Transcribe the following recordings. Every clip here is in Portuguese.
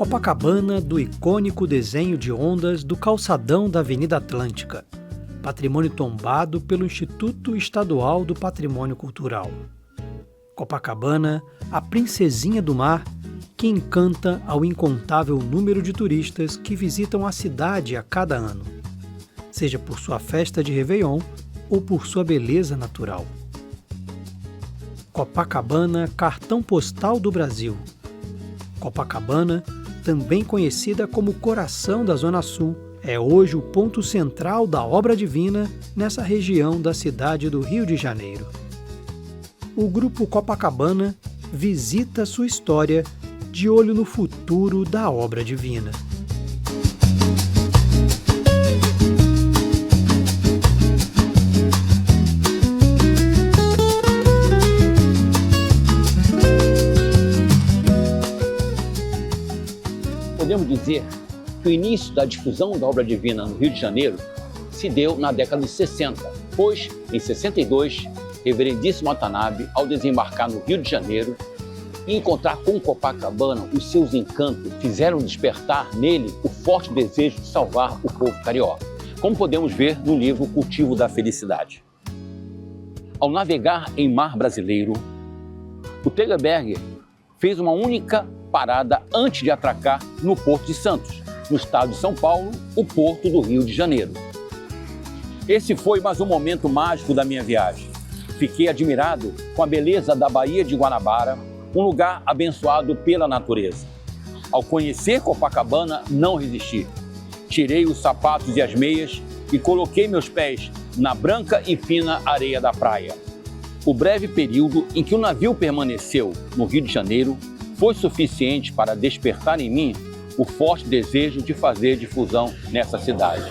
Copacabana do icônico desenho de ondas do calçadão da Avenida Atlântica, patrimônio tombado pelo Instituto Estadual do Patrimônio Cultural. Copacabana, a princesinha do mar, que encanta ao incontável número de turistas que visitam a cidade a cada ano, seja por sua festa de Réveillon ou por sua beleza natural. Copacabana, cartão postal do Brasil. Copacabana, também conhecida como coração da Zona Sul, é hoje o ponto central da obra divina nessa região da cidade do Rio de Janeiro. O Grupo Copacabana visita sua história de olho no futuro da obra divina. Podemos dizer que o início da difusão da obra divina no Rio de Janeiro se deu na década de 60, pois, em 62, Reverendíssimo Watanabe, ao desembarcar no Rio de Janeiro e encontrar com Copacabana os seus encantos, fizeram despertar nele o forte desejo de salvar o povo carioca, como podemos ver no livro Cultivo da Felicidade. Ao navegar em mar brasileiro, o Tegelberg fez uma única parada antes de atracar no Porto de Santos, no estado de São Paulo, o Porto do Rio de Janeiro. Esse foi mais um momento mágico da minha viagem. Fiquei admirado com a beleza da Baía de Guanabara, um lugar abençoado pela natureza. Ao conhecer Copacabana, não resisti. Tirei os sapatos e as meias e coloquei meus pés na branca e fina areia da praia. O breve período em que o navio permaneceu no Rio de Janeiro foi suficiente para despertar em mim o forte desejo de fazer difusão nessa cidade.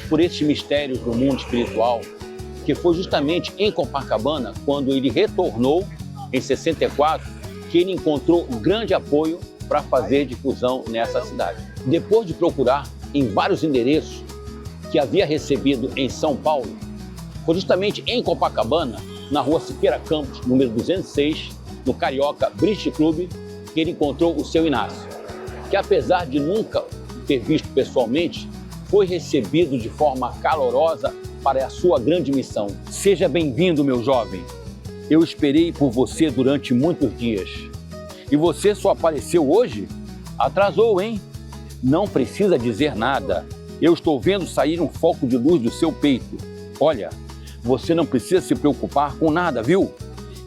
Por esses mistérios do mundo espiritual, que foi justamente em Copacabana, quando ele retornou em 64, que ele encontrou grande apoio para fazer difusão nessa cidade. Depois de procurar em vários endereços que havia recebido em São Paulo, foi justamente em Copacabana, na rua Siqueira Campos, número 206, no Carioca Bridge Club, que ele encontrou o seu Inácio, que apesar de nunca ter visto pessoalmente, foi recebido de forma calorosa para a sua grande missão. Seja bem-vindo, meu jovem. Eu esperei por você durante muitos dias. E você só apareceu hoje? Atrasou, hein? Não precisa dizer nada. Eu estou vendo sair um foco de luz do seu peito. Olha, você não precisa se preocupar com nada, viu?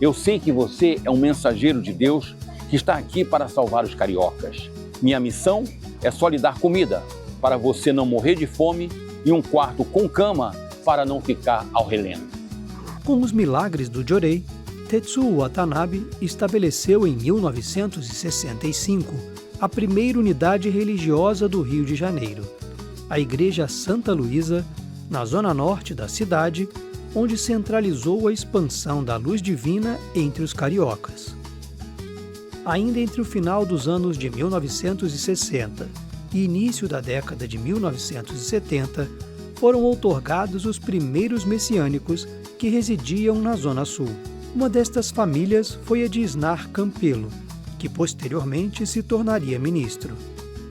Eu sei que você é um mensageiro de Deus que está aqui para salvar os cariocas. Minha missão é só lhe dar comida, para você não morrer de fome, e um quarto com cama para não ficar ao relento. Com os milagres do Jorei, Tetsuo Watanabe estabeleceu em 1965 a primeira unidade religiosa do Rio de Janeiro, a Igreja Santa Luísa, na zona norte da cidade, onde centralizou a expansão da luz divina entre os cariocas. Ainda entre o final dos anos de 1960 e início da década de 1970, foram outorgados os primeiros messiânicos que residiam na Zona Sul. Uma destas famílias foi a de Isnar Campelo, que posteriormente se tornaria ministro.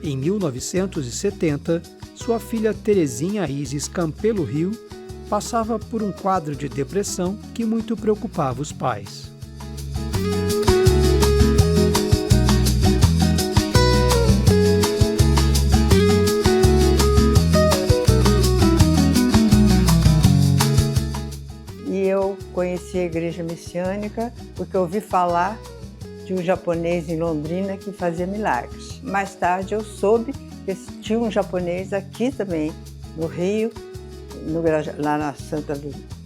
Em 1970, sua filha Terezinha Isis Campelo Rio passava por um quadro de depressão que muito preocupava os pais. Conheci a igreja messiânica porque ouvi falar de um japonês em Londrina que fazia milagres. Mais tarde eu soube que tinha um japonês aqui também, no Rio, lá na Santa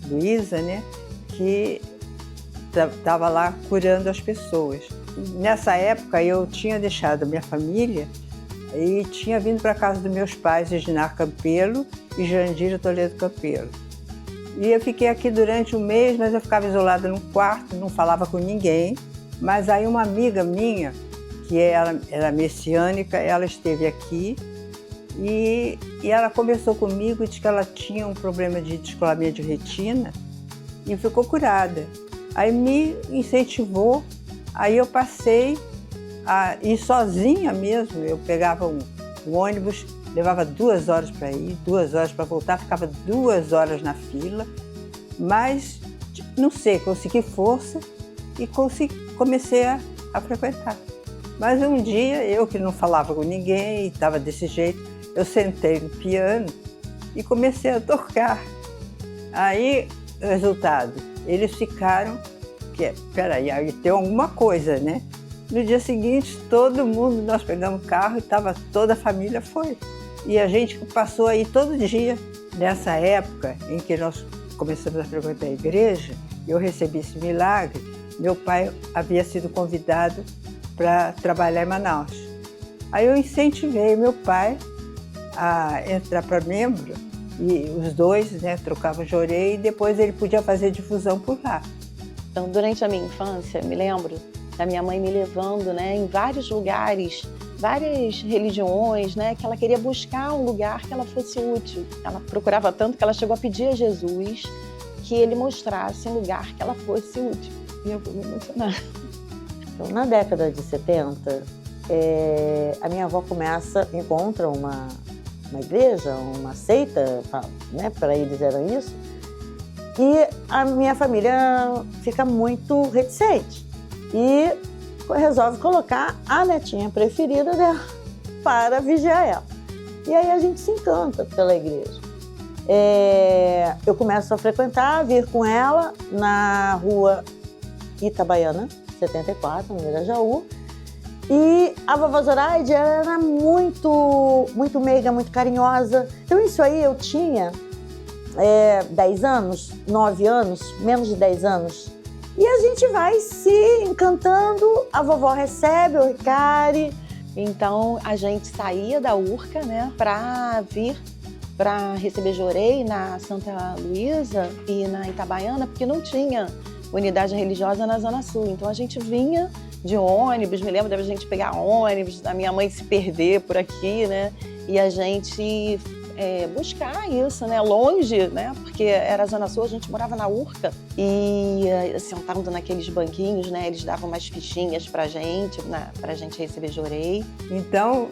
Luísa, né, que estava lá curando as pessoas. Nessa época eu tinha deixado a minha família e tinha vindo para a casa dos meus pais, Isnar Campelo e Jandira Toledo Campelo. E eu fiquei aqui durante um mês, mas eu ficava isolada num quarto, não falava com ninguém. Mas aí uma amiga minha, que era messiânica, ela esteve aqui e ela conversou comigo e disse que ela tinha um problema de descolamento de retina e ficou curada. Aí me incentivou, aí eu passei a ir sozinha mesmo. Eu pegava um ônibus, levava 2 horas para ir, 2 horas para voltar, ficava 2 horas na fila, mas, não sei, consegui força e comecei a frequentar. Mas um dia, eu que não falava com ninguém, estava desse jeito, eu sentei no piano e comecei a tocar. Aí, resultado, eles ficaram, peraí, aí tem alguma coisa, né? No dia seguinte, todo mundo, nós pegamos carro e toda a família foi. E a gente passou aí todo dia. Nessa época em que nós começamos a frequentar a igreja, eu recebi esse milagre, meu pai havia sido convidado para trabalhar em Manaus. Aí eu incentivei meu pai a entrar para membro, e os dois, né, trocavam jorei, e depois ele podia fazer difusão por lá. Então, durante a minha infância, me lembro da minha mãe me levando, né, em vários lugares, várias religiões, né, que ela queria buscar um lugar que ela fosse útil. Ela procurava tanto que ela chegou a pedir a Jesus que ele mostrasse um lugar que ela fosse útil. E eu vou me emocionar. Então, na década de 70, a minha avó encontra uma igreja, uma seita, né, para eles eram isso, e a minha família fica muito reticente e resolve colocar a netinha preferida dela para vigiar ela. E aí a gente se encanta pela igreja. Eu começo a frequentar, vir com ela na rua Itabaiana, 74, no Grajaú. E a vovó Zoraide era muito meiga, muito carinhosa. Então isso aí eu tinha 10 anos, 9 anos, menos de 10 anos. E a gente vai se encantando, a vovó recebe o Ricari. Então a gente saía da Urca, né, para vir para receber jorei na Santa Luísa e na Itabaiana, porque não tinha unidade religiosa na Zona Sul. Então a gente vinha de ônibus, me lembro da gente pegar ônibus, da minha mãe se perder por aqui, né? E a gente buscar isso, né? Longe, né? Porque era a Zona Sul, a gente morava na Urca e sentando naqueles banquinhos, né? Eles davam umas fichinhas pra gente receber jorei. Então,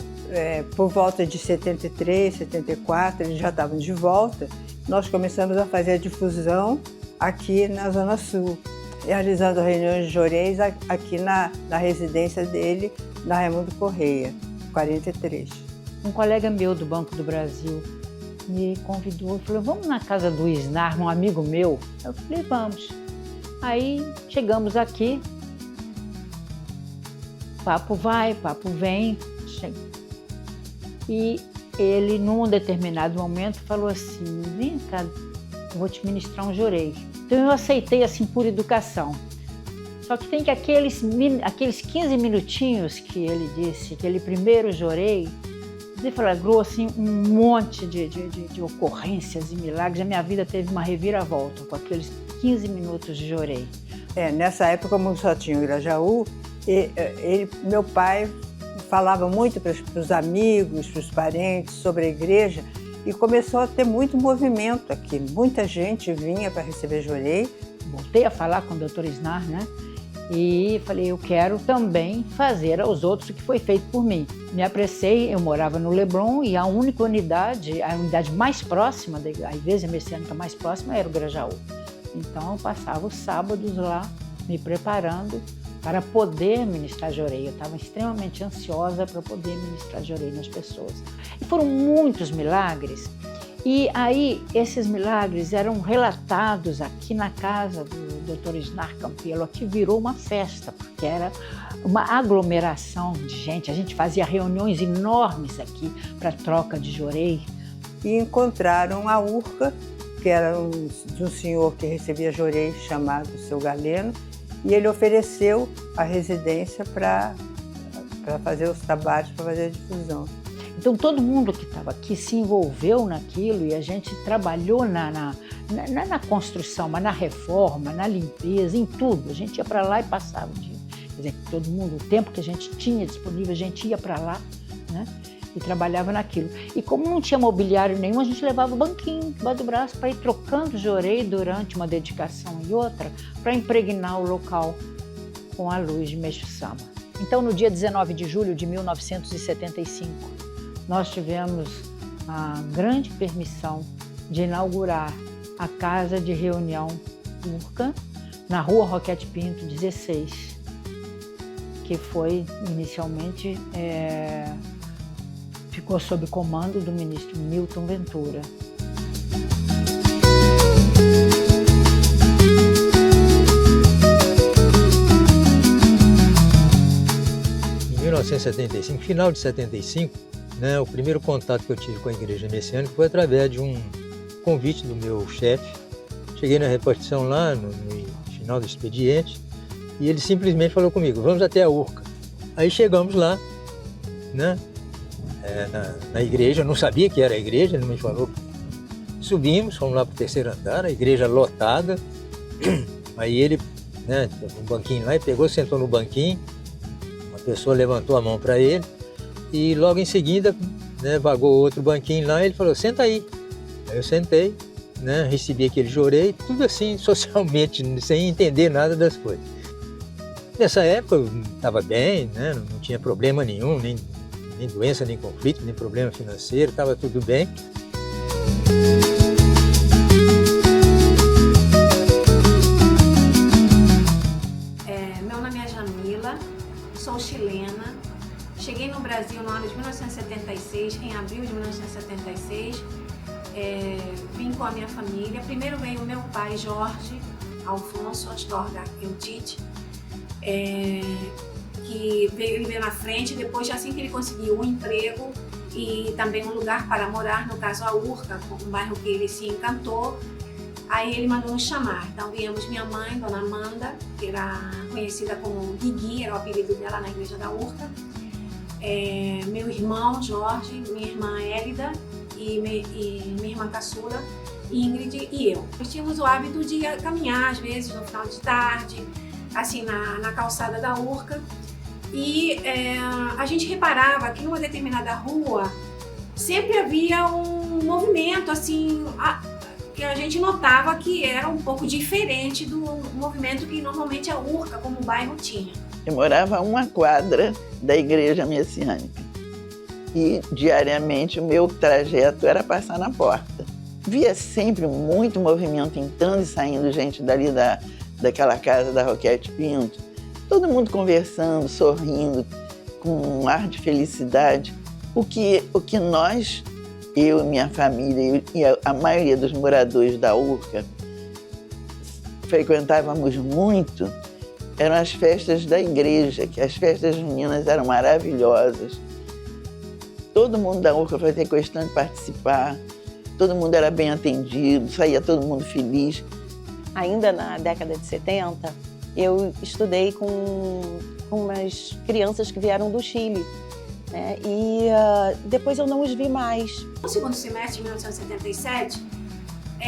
por volta de 73, 74, eles já estavam de volta. Nós começamos a fazer a difusão aqui na Zona Sul, realizando reuniões de joreis aqui na residência dele, na Raimundo Correia, 43. Um colega meu do Banco do Brasil me convidou e falou: vamos na casa do Isnar, um amigo meu. Eu falei: vamos. Aí chegamos aqui, papo vai, papo vem. E ele, num determinado momento, falou assim: vem cá, eu vou te ministrar um jorei. Então eu aceitei assim por educação. Só que tem que aqueles 15 minutinhos que ele disse, aquele primeiro jorei, ele flagrou assim, um monte de ocorrências e milagres. A minha vida teve uma reviravolta com aqueles 15 minutos de jorei. Nessa época, como só tinha o Grajaú, meu pai falava muito para os amigos, para os parentes sobre a igreja, e começou a ter muito movimento aqui. Muita gente vinha para receber jorei. Voltei a falar com o Dr. Isnar, né? E falei: eu quero também fazer aos outros o que foi feito por mim. Me apressei, eu morava no Leblon e a única unidade, a unidade mais próxima, a igreja messiânica mais próxima era o Grajaú. Então eu passava os sábados lá, me preparando para poder ministrar jorei. Eu estava extremamente ansiosa para poder ministrar jorei nas pessoas. E foram muitos milagres. E aí, esses milagres eram relatados aqui na casa do Dr. Isnar Campelo. Aqui virou uma festa, porque era uma aglomeração de gente. A gente fazia reuniões enormes aqui para troca de jorei. E encontraram a Urca, que era de um senhor que recebia jorei chamado Seu Galeno, e ele ofereceu a residência para fazer os trabalhos, para fazer a difusão. Então todo mundo que estava aqui se envolveu naquilo e a gente trabalhou na construção, mas na reforma, na limpeza, em tudo. A gente ia para lá e passava o dia. Quer dizer, todo mundo, o tempo que a gente tinha disponível, a gente ia para lá, né? E trabalhava naquilo. E como não tinha mobiliário nenhum, a gente levava o banquinho debaixo do braço para ir trocando jorei durante uma dedicação e outra, para impregnar o local com a luz de Meixo Sama. Então, no dia 19 de julho de 1975, nós tivemos a grande permissão de inaugurar a Casa de Reunião Urca, na Rua Roquete Pinto, 16, que foi inicialmente, ficou sob comando do ministro Milton Ventura. Em 1975, final de 75, né, o primeiro contato que eu tive com a Igreja Messiânica foi através de um convite do meu chefe. Cheguei na repartição lá, no final do expediente, e ele simplesmente falou comigo: vamos até a Urca. Aí chegamos lá, né, na igreja, eu não sabia que era a igreja, ele me falou. Subimos, fomos lá para o terceiro andar, a igreja lotada. Aí ele, né, um banquinho lá, ele pegou, sentou no banquinho, uma pessoa levantou a mão para ele, e logo em seguida, né, vagou outro banquinho lá, e ele falou: senta aí. Aí eu sentei, né, recebi aquele jorei, tudo assim, socialmente, sem entender nada das coisas. Nessa época eu estava bem, né, não tinha problema nenhum, nem doença, nem conflito, nem problema financeiro, estava tudo bem. Meu nome é Jamila, sou chilena. Cheguei no Brasil no ano de 1976, em abril de 1976. Vim com a minha família. Primeiro veio o meu pai, Jorge Alfonso Astorga Eutite, que ele veio na frente. Depois, assim que ele conseguiu um emprego e também um lugar para morar, no caso a Urca, um bairro que ele se encantou, aí ele mandou nos chamar. Então viemos minha mãe, Dona Amanda, que era conhecida como Guigui, era o apelido dela na igreja da Urca, meu irmão Jorge, minha irmã Hélida e minha irmã caçula Ingrid e eu. Nós tínhamos o hábito de caminhar às vezes no final de tarde, assim na calçada da Urca, e a gente reparava que numa determinada rua sempre havia um movimento assim, que a gente notava que era um pouco diferente do movimento que normalmente a Urca, como bairro, tinha. Eu morava a uma quadra da igreja messiânica e diariamente o meu trajeto era passar na porta. Via sempre muito movimento entrando e saindo gente dali daquela casa da Roquete Pinto, todo mundo conversando, sorrindo, com um ar de felicidade. O que nós, eu e minha família e a maioria dos moradores da Urca frequentávamos muito, eram as festas da igreja, que as festas juninas eram maravilhosas. Todo mundo da Urca fazia questão de participar, todo mundo era bem atendido, saía todo mundo feliz. Ainda na década de 70, eu estudei com umas crianças que vieram do Chile, né? E depois eu não os vi mais. No segundo semestre de 1977,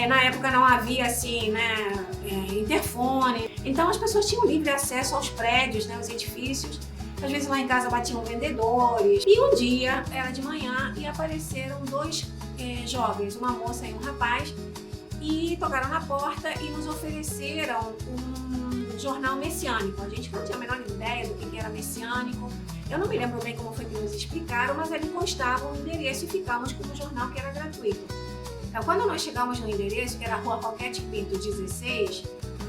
na época não havia assim, né, interfone, então as pessoas tinham livre acesso aos prédios, né, aos edifícios. Às vezes lá em casa batiam vendedores. E um dia, era de manhã, e apareceram dois jovens, uma moça e um rapaz, e tocaram na porta e nos ofereceram um jornal messiânico. A gente não tinha a menor ideia do que era messiânico. Eu não me lembro bem como foi que nos explicaram, mas ali constava o endereço e ficamos com o jornal, que era gratuito. Então, quando nós chegamos no endereço, que era a Rua Roquete Pinto 16,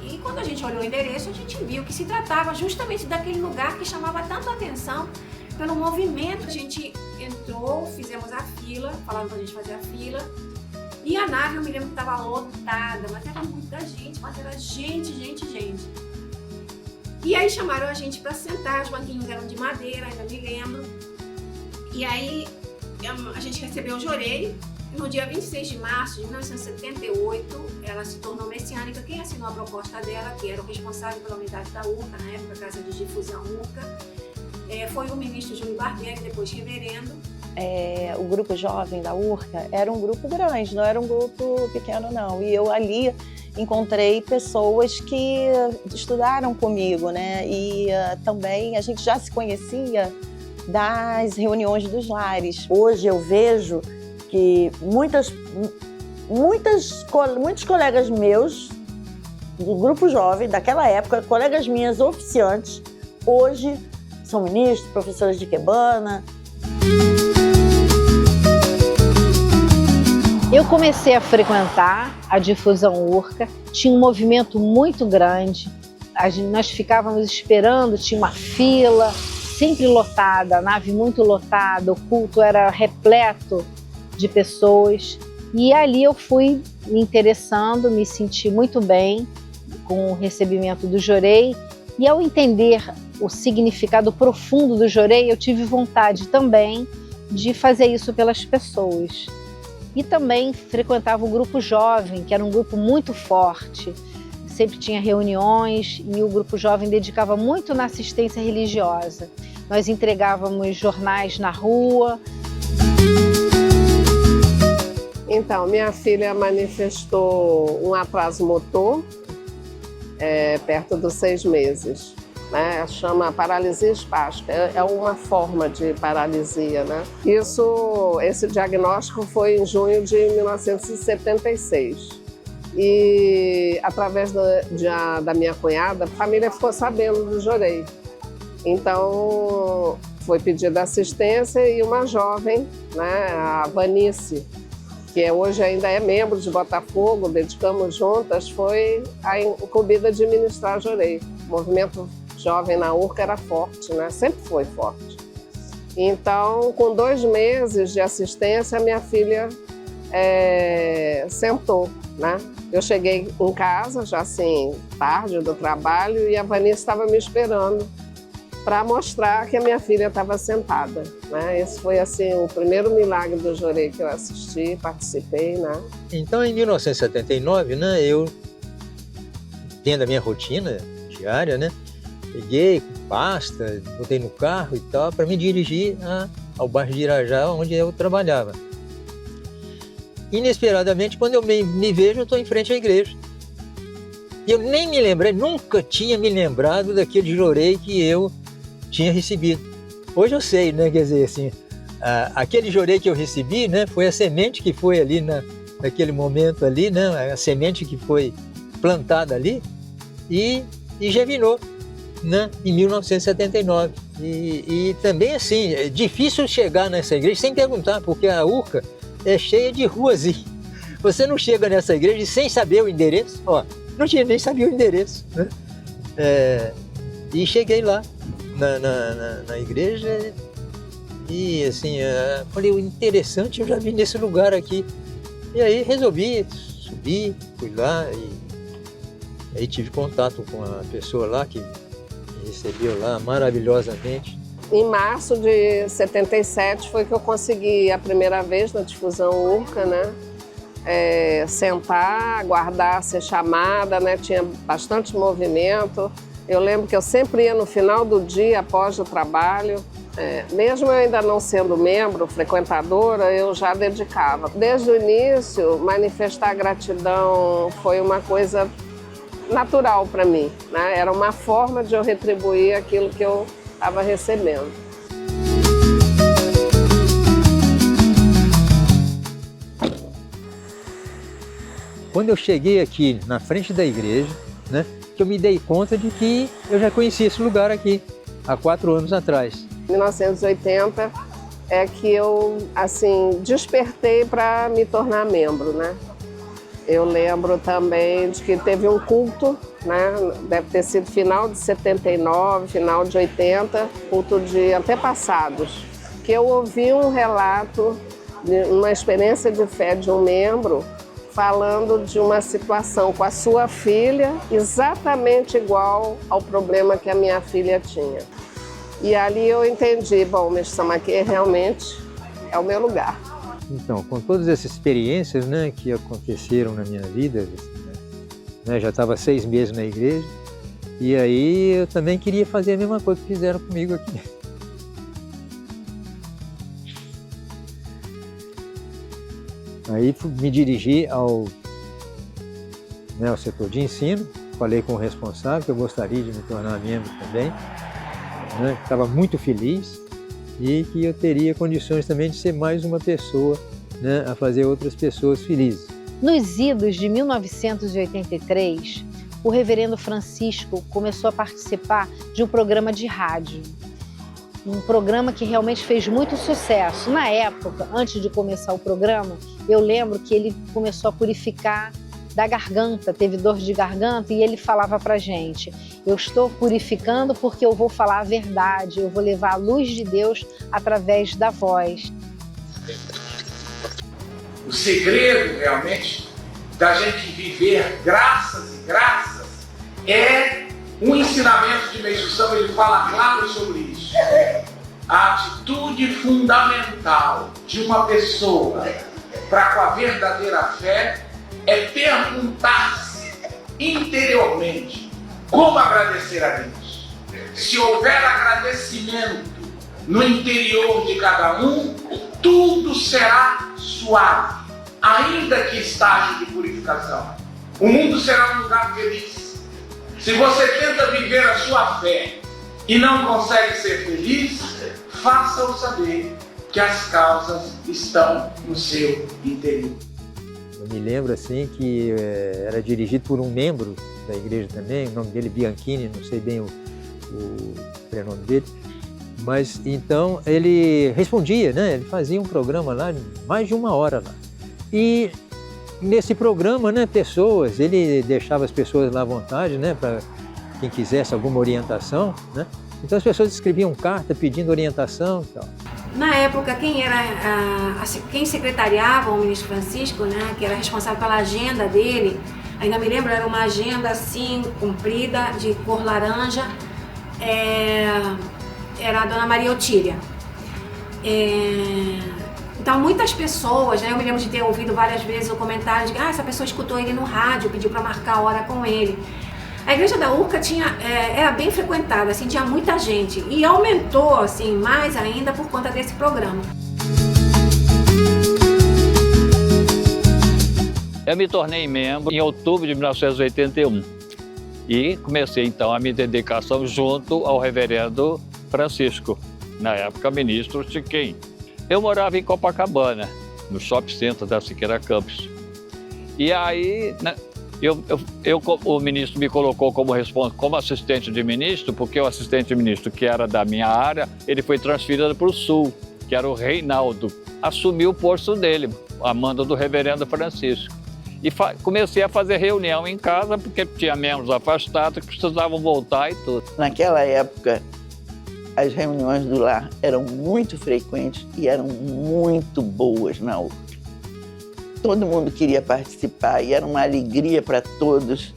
e quando a gente olhou o endereço, a gente viu que se tratava justamente daquele lugar que chamava tanto a atenção pelo movimento. A gente entrou, fizemos a fila, falaram pra gente fazer a fila, e a nave, eu me lembro que estava lotada, mas era muita gente, mas era gente. E aí chamaram a gente para sentar, os banquinhos eram de madeira, ainda me lembro. E aí a gente recebeu o jorei. No dia 26 de março de 1978, ela se tornou messiânica. Quem assinou a proposta dela, que era o responsável pela unidade da Urca, na época, Casa de Difusão Urca, foi o ministro Júlio Barbieri, depois reverendo. O grupo jovem da Urca era um grupo grande, não era um grupo pequeno, não. E eu ali encontrei pessoas que estudaram comigo, né? E também a gente já se conhecia das reuniões dos lares. Hoje eu vejo que muitos colegas meus do grupo jovem daquela época, colegas minhas oficiantes, hoje são ministros, professores de ikebana. Eu comecei a frequentar a difusão Urca, tinha um movimento muito grande, nós ficávamos esperando, tinha uma fila, sempre lotada, a nave muito lotada, o culto era repleto de pessoas. E ali eu fui me interessando, me senti muito bem com o recebimento do Jorei. E ao entender o significado profundo do Jorei, eu tive vontade também de fazer isso pelas pessoas. E também frequentava o grupo jovem, que era um grupo muito forte. Sempre tinha reuniões e o grupo jovem dedicava muito na assistência religiosa. Nós entregávamos jornais na rua. Então, minha filha manifestou um atraso motor perto dos 6 meses. Né? Chama paralisia espástica, é uma forma de paralisia. Né? Esse diagnóstico foi em junho de 1976. E através da minha cunhada, a família ficou sabendo do Jorei. Então, foi pedida assistência e uma jovem, né, a Vanice, que hoje ainda é membro de Botafogo, dedicamos juntas, foi a incumbida de ministrar Jorei. O movimento jovem na Urca era forte, né? Sempre foi forte. Então, com 2 meses de assistência, minha filha sentou, né? Eu cheguei em casa, já assim, tarde do trabalho, e a Vanice estava me esperando para mostrar que a minha filha estava sentada, né? Esse foi assim o primeiro milagre do Jorei que eu assisti, participei, né? Então, em 1979, né, eu, tendo a minha rotina diária, né, peguei pasta, botei no carro e tal, para me dirigir ao bairro de Irajá, onde eu trabalhava. Inesperadamente, quando eu me vejo, eu estou em frente à igreja. E eu nem me lembrei, nunca tinha me lembrado daquele Jorei que eu tinha recebido. Hoje eu sei, né, quer dizer, assim, aquele Jorei que eu recebi, né, foi a semente que foi ali naquele momento ali, né, a semente que foi plantada ali e germinou, né, em 1979. E também, assim, é difícil chegar nessa igreja sem perguntar, porque a Urca é cheia de ruas e você não chega nessa igreja sem saber o endereço. Ó, não tinha nem sabia o endereço, né? E cheguei lá na igreja e assim, falei, o interessante, eu já vim nesse lugar aqui. E aí resolvi subir, fui lá e aí tive contato com a pessoa lá que me recebeu lá maravilhosamente. Em março de 77 foi que eu consegui a primeira vez na difusão Urca, né? Sentar, aguardar ser chamada, né? Tinha bastante movimento. Eu lembro que eu sempre ia no final do dia, após o trabalho. Mesmo eu ainda não sendo membro, frequentadora, eu já dedicava. Desde o início, manifestar gratidão foi uma coisa natural para mim, né? Era uma forma de eu retribuir aquilo que eu estava recebendo. Quando eu cheguei aqui na frente da igreja, né, que eu me dei conta de que eu já conhecia esse lugar aqui há 4 anos atrás. Em 1980 é que eu assim despertei para me tornar membro, né? Eu lembro também de que teve um culto, né? Deve ter sido final de 79, final de 80, culto de antepassados, que eu ouvi um relato de uma experiência de fé de um membro falando de uma situação com a sua filha exatamente igual ao problema que a minha filha tinha. E ali eu entendi, bom, Mestre Samaquê realmente é o meu lugar. Então, com todas essas experiências, né, que aconteceram na minha vida, né, já estava 6 meses na igreja, e aí eu também queria fazer a mesma coisa que fizeram comigo aqui. Aí me dirigi ao setor de ensino, falei com o responsável que eu gostaria de me tornar membro também, né, estava muito feliz e que eu teria condições também de ser mais uma pessoa, né, a fazer outras pessoas felizes. Nos idos de 1983, o reverendo Francisco começou a participar de um programa de rádio. um programa que realmente fez muito sucesso. Na época, antes de começar o programa, eu lembro que ele começou a purificar da garganta, teve dor de garganta e ele falava pra gente: eu estou purificando porque eu vou falar a verdade, eu vou levar a luz de Deus através da voz. O segredo realmente da gente viver graças e graças é um ensinamento de Meixo Sama, ele fala claro sobre isso. A atitude fundamental de uma pessoa para com a verdadeira fé é perguntar-se interiormente como agradecer a Deus. Se houver agradecimento no interior de cada um, tudo será suave, ainda que estágio de purificação. O mundo será um lugar feliz. Se você tenta viver a sua fé e não consegue ser feliz, faça-o saber que as causas estão no seu interior. Eu me lembro assim que era dirigido por um membro da igreja também, o nome dele Bianchini, não sei bem o prenome dele, mas então ele respondia, né? Ele fazia um programa lá, mais de 1 hora lá. E nesse programa, né, ele deixava as pessoas lá à vontade, né, para quem quisesse alguma orientação, né? Então as pessoas escreviam carta pedindo orientação e tal. Na época, quem secretariava o ministro Francisco, né, que era responsável pela agenda dele, ainda me lembro, era uma agenda assim, comprida, de cor laranja, era a dona Maria Otília. Então muitas pessoas, né, eu me lembro de ter ouvido várias vezes o comentário de que essa pessoa escutou ele no rádio, pediu para marcar a hora com ele. A igreja da Urca era bem frequentada, assim, tinha muita gente e aumentou assim, mais ainda por conta desse programa. Eu me tornei membro em outubro de 1981 e comecei então a minha dedicação junto ao reverendo Francisco, na época ministro Chiquim. Eu morava em Copacabana, no shopping center da Siqueira Campos. E aí, né, o ministro me colocou como assistente de ministro, porque o assistente de ministro, que era da minha área, ele foi transferido para o Sul, que era o Reinaldo. Assumiu o posto dele, a mando do reverendo Francisco. E comecei a fazer reunião em casa, porque tinha membros afastados que precisavam voltar e tudo. Naquela época, as reuniões do lar eram muito frequentes e eram muito boas na Urca. Todo mundo queria participar e era uma alegria para todos.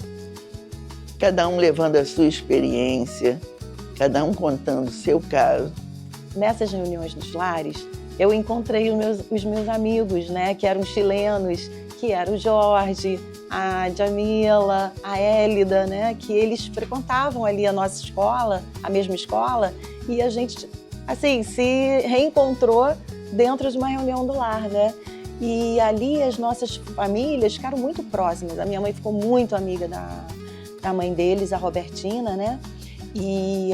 Cada um levando a sua experiência, cada um contando o seu caso. Nessas reuniões dos lares, eu encontrei os meus amigos, né, que eram chilenos, que era o Jorge, a Jamila, a Élida, né, que eles frequentavam ali a nossa escola, a mesma escola, e a gente, assim, se reencontrou dentro de uma reunião do lar, né? E ali as nossas famílias ficaram muito próximas. A minha mãe ficou muito amiga da mãe deles, a Robertina, né? E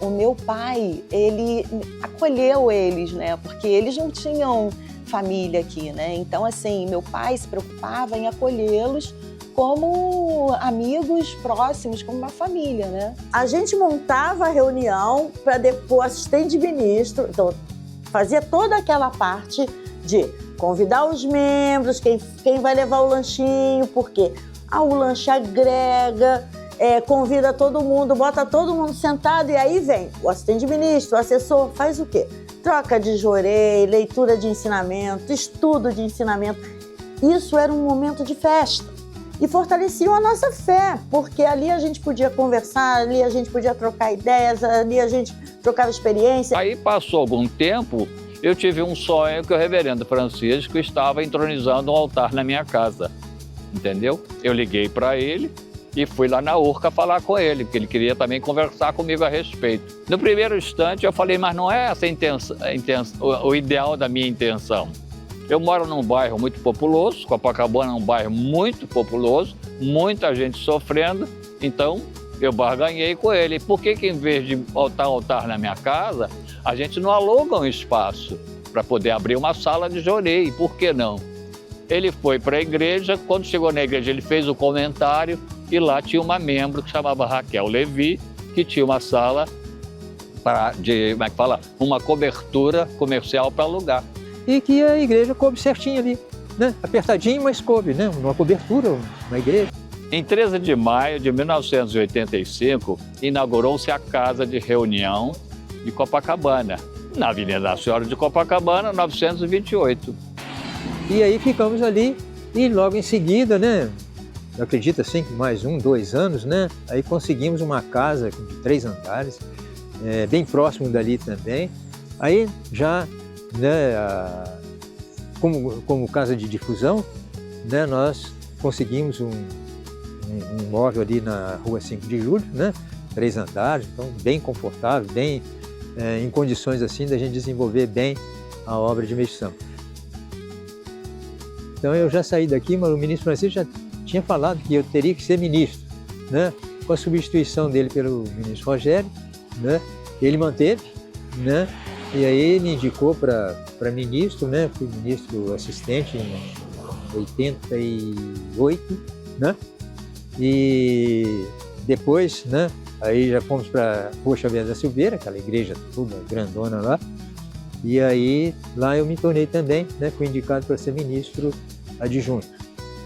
o meu pai, ele acolheu eles, né? Porque eles não tinham família aqui, né? Então, assim, meu pai se preocupava em acolhê-los como amigos próximos, como uma família, né? A gente montava a reunião para depois o assistente de ministro, então fazia toda aquela parte de convidar os membros, quem vai levar o lanchinho, porque o lanche agrega, convida todo mundo, bota todo mundo sentado e aí vem o assistente de ministro, o assessor, faz o quê? Troca de jorei, leitura de ensinamento, estudo de ensinamento. Isso era um momento de festa e fortaleciam a nossa fé, porque ali a gente podia conversar, ali a gente podia trocar ideias, ali a gente trocava experiência. Aí passou algum tempo, eu tive um sonho que o reverendo Francisco estava entronizando um altar na minha casa, entendeu? Eu liguei para ele e fui lá na Urca falar com ele, porque ele queria também conversar comigo a respeito. No primeiro instante eu falei, mas não é essa o ideal da minha intenção. Eu moro num bairro muito populoso, Copacabana é um bairro muito populoso, muita gente sofrendo, então eu barganhei com ele. Por que em vez de botar um altar na minha casa, a gente não aluga um espaço para poder abrir uma sala de jorei? Por que não? Ele foi para a igreja, quando chegou na igreja ele fez o comentário e lá tinha uma membro que chamava Raquel Levi, que tinha uma sala como é que fala? Uma cobertura comercial para alugar. E que a igreja coube certinho ali, né? Apertadinho, mas coube, né? Uma cobertura, uma igreja. Em 13 de maio de 1985, inaugurou-se a Casa de Reunião de Copacabana, na Avenida da Senhora de Copacabana, 928. E aí ficamos ali e logo em seguida, né? Eu acredito assim que mais 2 anos, né? Aí conseguimos uma casa de 3 andares, bem próximo dali também. Aí já, né? Como casa de difusão, né? Nós conseguimos um imóvel ali na Rua 5 de Julho, né? 3 andares, então bem confortável, bem em condições assim da gente desenvolver bem a obra de medição. Então eu já saí daqui, mas o ministro Francisco já tinha falado que eu teria que ser ministro, né? Com a substituição dele pelo ministro Rogério, né? Ele manteve, né? E aí ele indicou para ministro, né? Fui ministro assistente em 88, né? E depois, né? Aí já fomos para Rua Xavier da Silveira, aquela igreja toda grandona lá. E aí lá eu me tornei também, né? Fui indicado para ser ministro adjunto,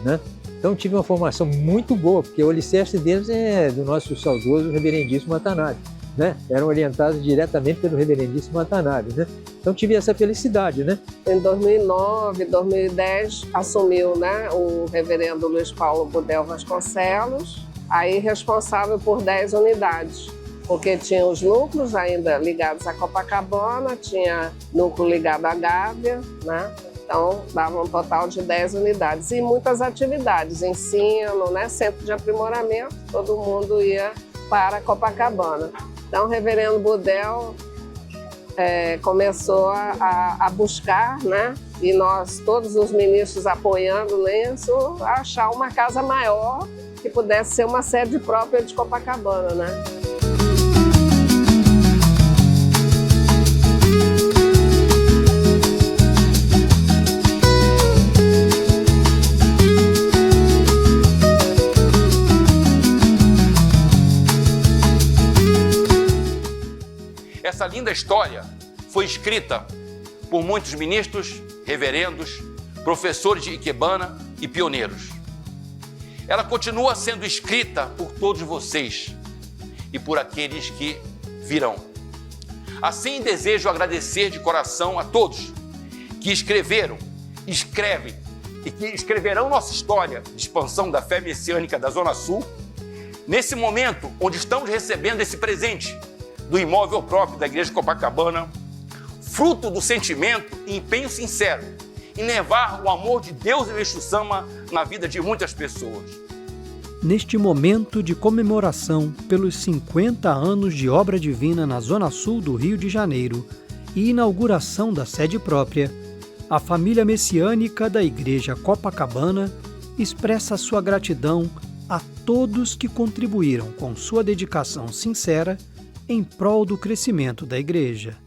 né? Então tive uma formação muito boa, porque o alicerce deles é do nosso saudoso reverendíssimo Watanabe, né? Eram orientados diretamente pelo reverendíssimo Watanabe, né? Então tive essa felicidade, né? Em 2009, 2010, assumiu, né, o reverendo Luiz Paulo Budel Vasconcelos, aí responsável por 10 unidades, porque tinha os núcleos ainda ligados a Copacabana, tinha núcleo ligado à Gávea, né? Então, dava um total de 10 unidades e muitas atividades, ensino, né, centro de aprimoramento, todo mundo ia para Copacabana. Então, o reverendo Budel começou a buscar, né, e nós, todos os ministros apoiando nisso, a achar uma casa maior que pudesse ser uma sede própria de Copacabana, né? Essa linda história foi escrita por muitos ministros, reverendos, professores de Ikebana e pioneiros. Ela continua sendo escrita por todos vocês e por aqueles que virão. Assim, desejo agradecer de coração a todos que escreveram, escrevem e que escreverão nossa história de expansão da fé messiânica da Zona Sul, nesse momento onde estamos recebendo esse presente do imóvel próprio da Igreja de Copacabana, fruto do sentimento e empenho sincero em levar o amor de Deus e o Exu Sama na vida de muitas pessoas. Neste momento de comemoração pelos 50 anos de obra divina na Zona Sul do Rio de Janeiro e inauguração da sede própria, a família messiânica da Igreja Copacabana expressa sua gratidão a todos que contribuíram com sua dedicação sincera em prol do crescimento da Igreja.